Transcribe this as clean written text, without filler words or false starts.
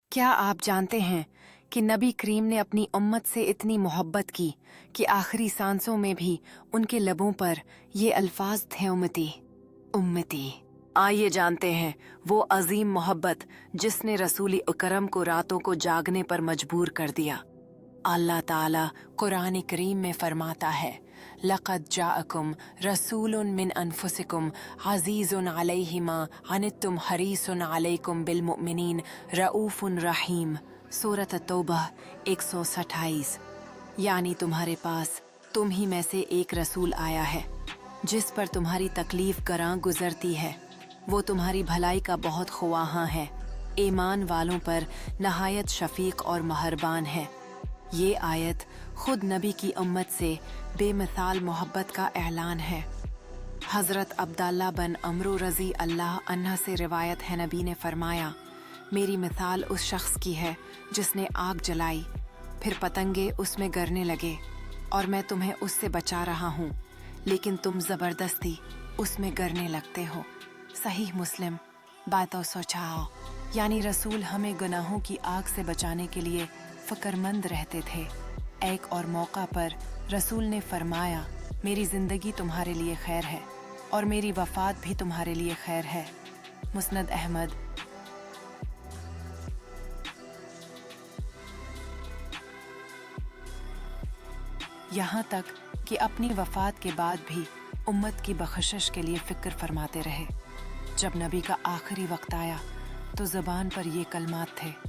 کیا آپ جانتے ہیں کہ نبی کریم نے اپنی امت سے اتنی محبت کی کہ آخری سانسوں میں بھی ان کے لبوں پر یہ الفاظ تھے، امتی امتی۔ آئیے جانتے ہیں وہ عظیم محبت جس نے رسول اکرم کو راتوں کو جاگنے پر مجبور کر دیا۔ اللہ تعالیٰ قرآن کریم میں فرماتا ہے، لَقَدْ جَاءَكُمْ رَسُولٌ مِّنْ أَنفُسِكُمْ عَزِيزٌ عَلَيْهِ مَا عَنِتُّمْ حَرِيصٌ عَلَيْكُمْ بِالْمُؤْمِنِينَ رَءُوفٌ رحیم۔ سورۃ التوبہ 128۔ یعنی تمہارے پاس تم ہی میں سے ایک رسول آیا ہے جس پر تمہاری تکلیف گراں گزرتی ہے، وہ تمہاری بھلائی کا بہت خواہاں ہے، ایمان والوں پر نہایت شفیق اور مہربان ہے۔ یہ آیت خود نبی کی امت سے بے مثال محبت کا اعلان ہے۔ حضرت عبداللہ بن عمرو رضی اللہ عنہ سے روایت ہے، نبی نے فرمایا، میری مثال اس شخص کی ہے جس نے آگ جلائی، پھر پتنگے اس میں گرنے لگے، اور میں تمہیں اس سے بچا رہا ہوں، لیکن تم زبردستی اس میں گرنے لگتے ہو۔ صحیح مسلم۔ باتوں سوچاؤ، یعنی رسول ہمیں گناہوں کی آگ سے بچانے کے لیے فکر مند رہتے تھے۔ ایک اور موقع پر رسول نے فرمایا، میری زندگی تمہارے لیے خیر ہے اور میری وفات بھی تمہارے لیے خیر ہے۔ مسند احمد۔ یہاں تک کہ اپنی وفات کے بعد بھی امت کی بخشش کے لیے فکر فرماتے رہے۔ جب نبی کا آخری وقت آیا تو زبان پر یہ کلمات تھے،